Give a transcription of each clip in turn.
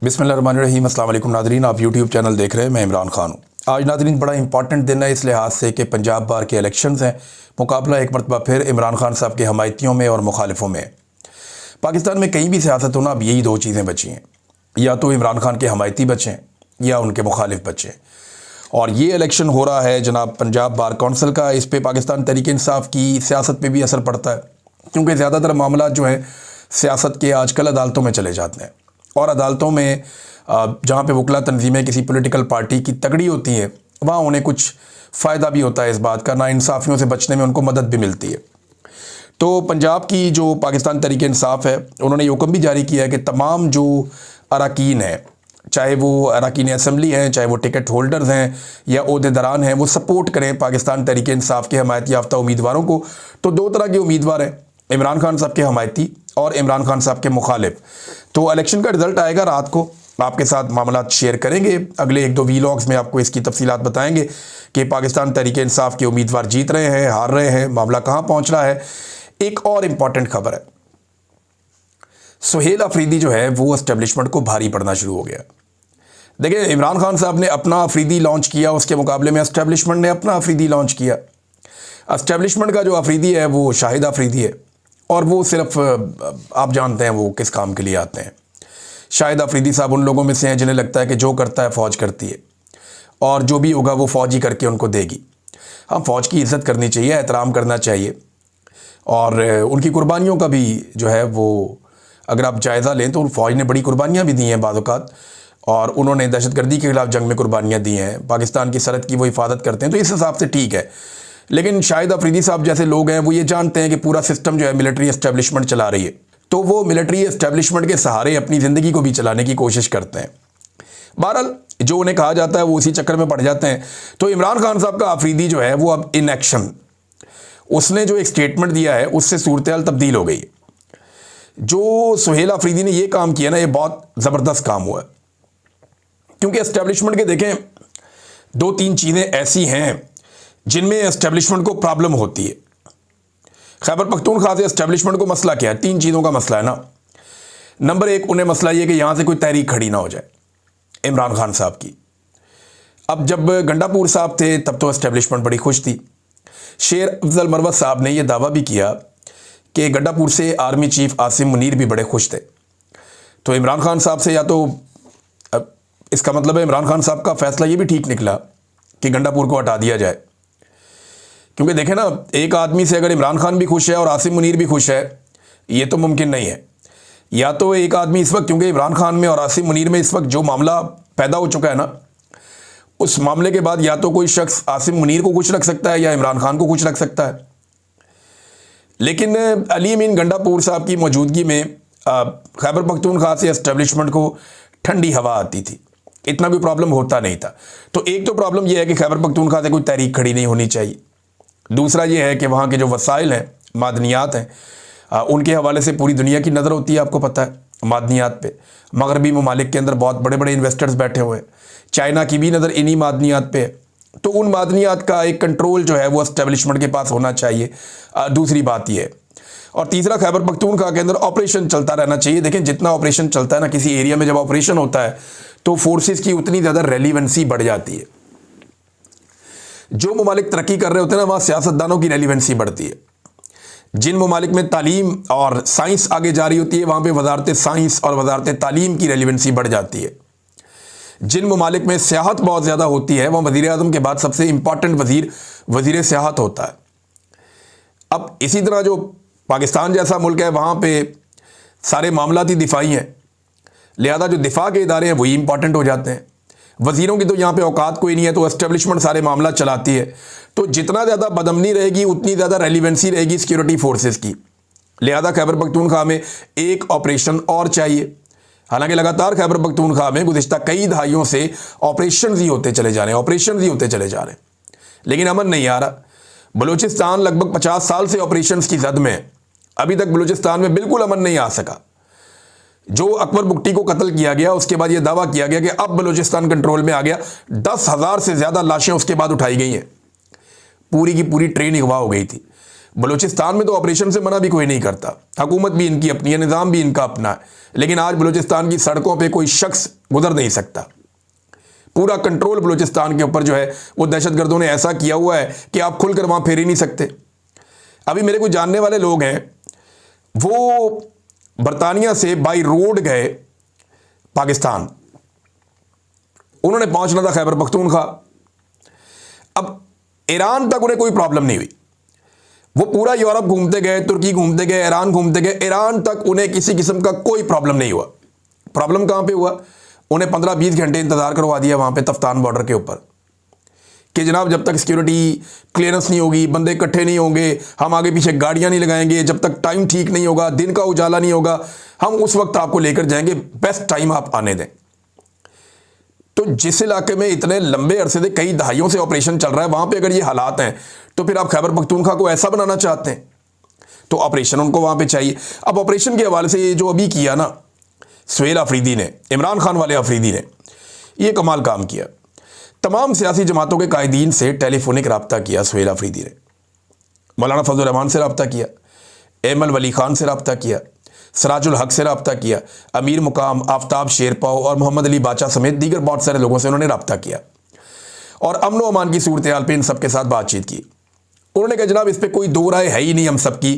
बिस्मिल्लाहिर्रहमानिर्रहीम। अस्सलाम वालेकुम नाज़रीन, आप यूट्यूब चैनल देख रहे हैं। मैं इमरान खान हूँ। आज नाज़रीन बड़ा इंपॉर्टेंट दिन है इस लिहाज से कि पंजाब बार के इलेक्शंस हैं। मुकाबला एक मरतबा फिर इमरान खान साहब के हमायतियों में और मुखालिफों में है। पाकिस्तान में कहीं भी सियासत हो ना, अब यही दो चीज़ें बची हैं, या तो इमरान खान के हमायती बचें या उनके मुखालिफ बचें। और ये इलेक्शन हो रहा है जनाब पंजाब बार कौंसिल का। इस पर पाकिस्तान तहरीक इंसाफ की सियासत पर भी असर पड़ता है, क्योंकि ज़्यादातर मामला जो है सियासत के आजकल अदालतों में चले जाते हैं। और अदालतों में जहाँ पे वकला तंजीमें किसी पॉलिटिकल पार्टी की तगड़ी होती हैं, वहाँ उन्हें कुछ फ़ायदा भी होता है इस बात का, नाइंसाफ़ियों से बचने में उनको मदद भी मिलती है। तो पंजाब की जो पाकिस्तान तहरीक इंसाफ है, उन्होंने ये हुक्म भी जारी किया है कि तमाम जो अरकान हैं, चाहे वो अरकान असम्बली हैं, चाहे वो टिकट होल्डर्स हैं या ओहदेदारान हैं, वो सपोर्ट करें पाकिस्तान तहरीक इंसाफ के हमायत याफ्ता उम्मीदवारों को। तो दो तरह के उम्मीदवार हैं, इमरान खान साहब के हमायती और इमरान खान साहब के मुखालिफ। तो इलेक्शन का रिज़ल्ट आएगा रात को, आपके साथ मामला शेयर करेंगे। अगले एक दो वीलॉग्स में आपको इसकी तफसीलात बताएंगे कि पाकिस्तान तहरीक इंसाफ के उम्मीदवार जीत रहे हैं, हार रहे हैं, मामला कहाँ पहुँच रहा है। एक और इम्पॉर्टेंट खबर है, सुहेल अफरीदी जो है वो एस्टेब्लिशमेंट को भारी पड़ना शुरू हो गया। देखिए, इमरान खान साहब ने अपना अफरीदी लॉन्च किया, उसके मुकाबले में एस्टेब्लिशमेंट ने अपना अफरीदी लॉन्च किया। एस्टेब्लिशमेंट का जो अफरीदी है वो शाहिद अफरीदी है, और वो सिर्फ आप जानते हैं वो किस काम के लिए आते हैं। शाहिद अफरीदी साहब उन लोगों में से हैं जिन्हें लगता है कि जो करता है फ़ौज करती है, और जो भी होगा वो फ़ौज ही करके उनको देगी। हम फ़ौज की इज़्ज़त करनी चाहिए, एहतराम करना चाहिए, और उनकी कुर्बानियों का भी जो है वो अगर आप जायज़ा लें तो फ़ौज ने बड़ी कुर्बानियाँ भी दी हैं बाज़ औक़ात, और उन्होंने दहशतगर्दी के ख़िलाफ़ जंग में कुर्बानियाँ दी हैं, पाकिस्तान की सरहद की वो हिफाजत करते हैं, तो इस हिसाब से ठीक है। लेकिन शाहिद अफरीदी साहब जैसे लोग हैं वो ये जानते हैं कि पूरा सिस्टम जो है मिलिट्री एस्टेब्लिशमेंट चला रही है, तो वो मिलिट्री एस्टेब्लिशमेंट के सहारे अपनी ज़िंदगी को भी चलाने की कोशिश करते हैं। बहरहाल जो उन्हें कहा जाता है वो उसी चक्कर में पड़ जाते हैं। तो इमरान खान साहब का अफरीदी जो है वो अब इन एक्शन, उसने जो एक स्टेटमेंट दिया है उससे सूरत हाल तब्दील हो गई। जो सुहेल अफरीदी ने ये काम किया ना, ये बहुत ज़बरदस्त काम हुआ है, क्योंकि एस्टेब्लिशमेंट के देखें दो तीन चीज़ें ऐसी हैं जिनमें एस्टेब्लिशमेंट को प्रॉब्लम होती है। खैबर पख्तूनख्वा से एस्टेब्लिशमेंट को मसला क्या है? तीन चीज़ों का मसला है ना। नंबर एक, उन्हें मसला ये कि यहाँ से कोई तहरीक खड़ी ना हो जाए इमरान खान साहब की। अब जब गंडापुर साहब थे तब तो एस्टेब्लिशमेंट बड़ी खुश थी। शेर अफजल मरवत साहब ने यह दावा भी किया कि गंडापुर से आर्मी चीफ आसिम मुनीर भी बड़े खुश थे। तो इमरान खान साहब से, या तो इसका मतलब है इमरान खान साहब का फैसला ये भी ठीक निकला कि गंडापुर को हटा दिया जाए। क्योंकि देखें ना, एक आदमी से अगर इमरान खान भी खुश है और आसिम मुनीर भी खुश है, ये तो मुमकिन नहीं है। या तो एक आदमी इस वक्त, क्योंकि इमरान खान में और आसिम मुनीर में इस वक्त जो मामला पैदा हो चुका है ना, उस मामले के बाद या तो कोई शख्स आसिम मुनीर को खुश रख सकता है या इमरान खान को खुश रख सकता है। लेकिन अली अमीन गंडापुर साहब की मौजूदगी में खैबर पख्तूनख्वा से एस्टेब्लिशमेंट को ठंडी हवा आती थी, इतना कोई प्रॉब्लम होता नहीं था। तो एक तो प्रॉब्लम यह है कि खैबर पख्तूनख्वा से कोई तहरीक खड़ी नहीं होनी चाहिए। दूसरा ये है कि वहाँ के जो वसाइल हैं, मादनियात हैं, उनके हवाले से पूरी दुनिया की नज़र होती है। आपको पता है मादनियात पे मगरबी ममालिक के अंदर बहुत बड़े बड़े इन्वेस्टर्स बैठे हुए हैं, चाइना की भी नज़र इन्हीं मादनियात पे है। तो उन मादनियात का एक कंट्रोल जो है वो एस्टेब्लिशमेंट के पास होना चाहिए। दूसरी बात ये है, और तीसरा, खैबर पख्तूनख्वा के अंदर ऑपरेशन चलता रहना चाहिए। देखें, जितना ऑपरेशन चलता है ना किसी एरिया में, जब ऑपरेशन होता है तो फोर्सेस की उतनी ज़्यादा रेलिवेंसी बढ़ जाती है। जो ममालिक तरक्की कर रहे होते हैं ना, वहाँ सियासतदानों की रेलिवेंसी बढ़ती है। जिन ममालिक में तालीम और साइंस आगे जा रही होती है, वहाँ पे वजारत साइंस और वजारत तालीम की रेलिवेंसी बढ़ जाती है। जिन ममालिक में सियाहत बहुत ज़्यादा होती है, वहाँ वज़ीर आज़म के बाद सबसे इम्पॉर्टेंट वज़ीर सियाहत होता है। अब इसी तरह जो पाकिस्तान जैसा मुल्क है, वहाँ पे सारे मामलाती दिफाई हैं, लिहाजा जो दिफा के इदारे हैं वही इंपॉर्टेंट हो जाते हैं। वज़ीरों की तो यहाँ पे औकात कोई नहीं है, तो एस्टेब्लिशमेंट सारे मामला चलाती है। तो जितना ज़्यादा बदअमनी रहेगी उतनी ज़्यादा रेलिवेंसी रहेगी सिक्योरिटी फोर्सेस की। लिहाजा खैबर पख्तूनख्वा में एक ऑपरेशन और चाहिए। हालांकि लगातार खैबर पख्तूनख्वा में गुज़िश्ता कई दहाइयों से ऑपरेशन ही होते चले जा रहे हैं, लेकिन अमन नहीं आ रहा। बलूचिस्तान लगभग 50 साल से ऑपरेशन की जद में है, अभी तक बलूचिस्तान में बिल्कुल अमन नहीं आ सका। जो अकबर बुगटी को कत्ल किया गया, उसके बाद यह दावा किया गया कि अब बलूचिस्तान कंट्रोल में आ गया। 10,000 से ज़्यादा लाशें उसके बाद उठाई गई हैं, पूरी की पूरी ट्रेन अगवा हो गई थी। बलूचिस्तान में तो ऑपरेशन से मना भी कोई नहीं करता, हुकूमत भी इनकी अपनी है, निज़ाम भी इनका अपना है, लेकिन आज बलूचिस्तान की सड़कों पे कोई शख्स गुजर नहीं सकता। पूरा कंट्रोल बलूचिस्तान के ऊपर जो है वो दहशतगर्दों ने ऐसा किया हुआ है कि आप खुलकर वहाँ फेर ही नहीं सकते। अभी मेरे कुछ जानने वाले लोग हैं, वो बरतानिया से बाई रोड गए पाकिस्तान, उन्होंने पहुंचना था खैबर पख्तूनख्वा। अब ईरान तक उन्हें कोई प्रॉब्लम नहीं हुई, वो पूरा यूरोप घूमते गए, तुर्की घूमते गए, ईरान घूमते गए, ईरान तक उन्हें किसी किस्म का कोई प्रॉब्लम नहीं हुआ। प्रॉब्लम कहां पे हुआ? उन्हें 15-20 घंटे इंतजार करवा दिया वहां पे तफ्तान बॉर्डर के ऊपर कि जनाब जब तक सिक्योरिटी क्लियरेंस नहीं होगी, बंदे इकट्ठे नहीं होंगे, हम आगे पीछे गाड़ियां नहीं लगाएंगे, जब तक टाइम ठीक नहीं होगा, दिन का उजाला नहीं होगा, हम उस वक्त आपको लेकर जाएंगे, बेस्ट टाइम आप आने दें। तो जिस इलाके में इतने लंबे अरसे से कई दहाइयों से ऑपरेशन चल रहा है, वहां पे अगर ये हालात हैं तो फिर आप खैबर पख्तूनख्वा को ऐसा बनाना चाहते हैं, तो ऑपरेशन उनको वहां पे चाहिए। अब ऑपरेशन के हवाले से ये जो अभी किया ना सुहेल अफरीदी ने, इमरान खान वाले अफरीदी ने, ये कमाल काम किया। तमाम सियासी जमातों के कायदीन से टेलीफोनिक रब्ता किया सुहेल अफरीदी ने, मौलाना फजल रहमान से रब्ता किया, एमल वली खान से रब्ता किया, सराजुल हक से रब्ता किया, अमीर मुकाम, आफ्ताब शेरपाव और मोहम्मद अली बाचा समेत दीगर बहुत सारे लोगों से उन्होंने रब्ता किया और अमन व अमान की सूरत हाल पर इन सबके साथ बातचीत की। उन्होंने कहा जनाब इस पर कोई दो राय है ही नहीं हम सब की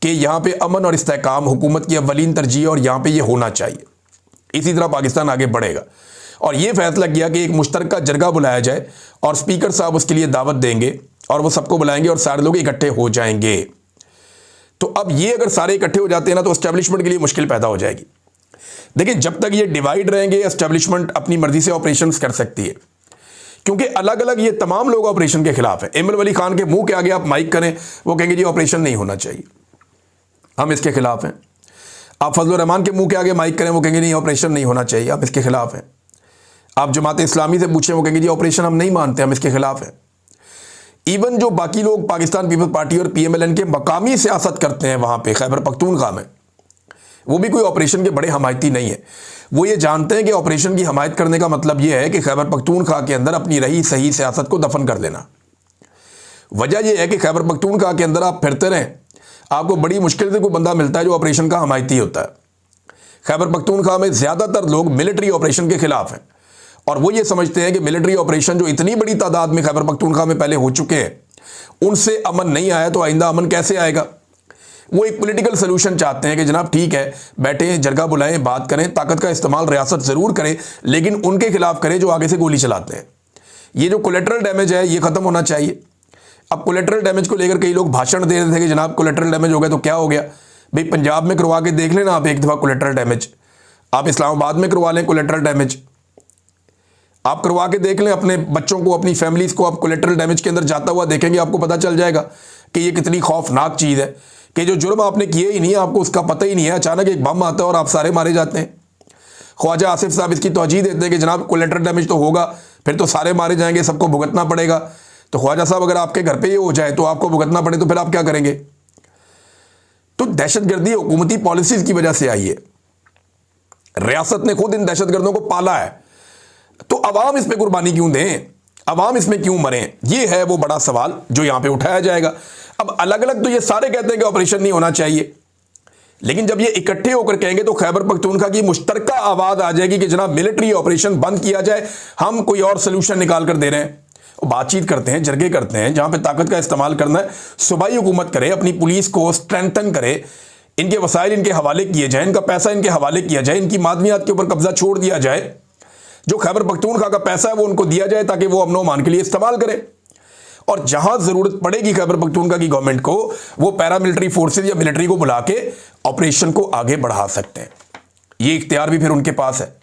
कि यहाँ पे अमन और इस्तेहकाम हुकूमत की अव्वलीन तरजीह और यहाँ पे ये होना चाहिए, इसी तरह पाकिस्तान आगे बढ़ेगा। और ये फैसला किया कि एक मुश्तरका जरगा बुलाया जाए और स्पीकर साहब उसके लिए दावत देंगे और वो सबको बुलाएंगे और सारे लोग इकट्ठे हो जाएंगे। तो अब ये अगर सारे इकट्ठे हो जाते हैं ना तो एस्टेब्लिशमेंट के लिए मुश्किल पैदा हो जाएगी। देखिए जब तक ये डिवाइड रहेंगे एस्टेब्लिशमेंट अपनी मर्जी से ऑपरेशंस कर सकती है, क्योंकि अलग अलग ये तमाम लोग ऑपरेशन के खिलाफ है। इमरान वली खान के मुंह के आगे आप माइक करें, वो कहेंगे जी ऑपरेशन नहीं होना चाहिए, हम इसके खिलाफ हैं। आप फजल रहमान के मुंह के आगे माइक करें, वो कहेंगे नहीं ऑपरेशन नहीं होना चाहिए, आप इसके खिलाफ हैं। आप जमात इस्लामी से पूछें, वो कहेंगे जी ऑपरेशन हम नहीं मानते, हम इसके खिलाफ हैं। इवन जो बाकी लोग पाकिस्तान पीपल्स पार्टी और PMLN के मकामी सियासत करते हैं वहां पे खैबर पख्तूनख्वा में, वो भी कोई ऑपरेशन के बड़े हमायती नहीं है। वो ये जानते हैं कि ऑपरेशन की हमायत करने का मतलब ये है कि खैबर पख्तूनख्वा के अंदर अपनी रही सही सियासत को दफन कर देना। वजह यह है कि खैबर पख्तूनख्वा के अंदर आप फिरते रहें, आपको बड़ी मुश्किल से कोई बंदा मिलता है जो ऑपरेशन का हमायती होता है। खैबर पख्तूनख्वा में ज़्यादातर लोग मिलिट्री ऑपरेशन के खिलाफ हैं और वो ये समझते हैं कि मिलिट्री ऑपरेशन जो इतनी बड़ी तादाद में खैबर पख्तूनख्वा में पहले हो चुके हैं, उनसे अमन नहीं आया तो आइंदा अमन कैसे आएगा। वो एक पॉलिटिकल सोल्यूशन चाहते हैं कि जनाब ठीक है, बैठे जरगा बुलाएं, बात करें, ताकत का इस्तेमाल रियासत ज़रूर करे, लेकिन उनके खिलाफ करे जो आगे से गोली चलाते हैं। ये जो कोलेटरल डैमेज है ये ख़त्म होना चाहिए। अब कोलेटरल डैमेज को लेकर कई लोग भाषण दे रहे थे कि जनाब कोलेटरल डैमेज हो गया तो क्या हो गया। भाई पंजाब में करवा के देख लेना आप एक दफ़ा कोलेटरल डैमेज, आप इस्लामाबाद में करवा लें कोलेटरल डैमेज, आप करवा के देख लें अपने बच्चों को, अपनी फैमिलीज़ को, आप कोलेटरल डैमेज के अंदर जाता हुआ देखेंगे, आपको पता चल जाएगा कि ये कितनी खौफनाक चीज़ है कि जो जुर्म आपने किए ही नहीं है, आपको उसका पता ही नहीं है, अचानक एक बम आता है और आप सारे मारे जाते हैं। ख्वाजा आसिफ साहब इसकी तौजीह देते हैं कि जनाब कोलेटरल डैमेज तो होगा, फिर तो सारे मारे जाएंगे, सबको भुगतना पड़ेगा। तो ख्वाजा साहब अगर आपके घर पे ये हो जाए तो आपको भुगतना पड़े तो फिर आप क्या करेंगे। तो दहशतगर्दी हुकूमती पॉलिसीज़ की वजह से आई है, रियासत ने खुद इन दहशतगर्दों को पाला है, तो अवाम इस पर कुर्बानी क्यों दें, अवाम इसमें क्यों मरें, ये है वो बड़ा सवाल जो यहां पे उठाया जाएगा। अब अलग अलग तो ये सारे कहते हैं कि ऑपरेशन नहीं होना चाहिए, लेकिन जब ये इकट्ठे होकर कहेंगे तो खैबर पख्तूनख्वा की मुश्तरका आवाज़ आ जाएगी कि जनाब मिलिट्री ऑपरेशन बंद किया जाए, हम कोई और सोल्यूशन निकाल कर दे रहे हैं। बातचीत करते हैं, जरगे करते हैं, जहां पे ताकत का इस्तेमाल करना है सूबाई हुकूमत करे, अपनी पुलिस को स्ट्रेंथन करे, इनके वसाइल इनके हवाले किए जाए, इनका पैसा इनके हवाले किया जाए, इनकी मादनियात के ऊपर कब्जा छोड़ दिया जाए, जो खैबर पख्तूनख्वा का पैसा है वो उनको दिया जाए ताकि वो अमन अमान के लिए इस्तेमाल करें। और जहां जरूरत पड़ेगी खैबर पख्तूनख्वा की गवर्नमेंट को, वो पैरामिलिट्री फोर्सेज या मिलिट्री को बुला के ऑपरेशन को आगे बढ़ा सकते हैं। ये इख्तियार भी फिर उनके पास है।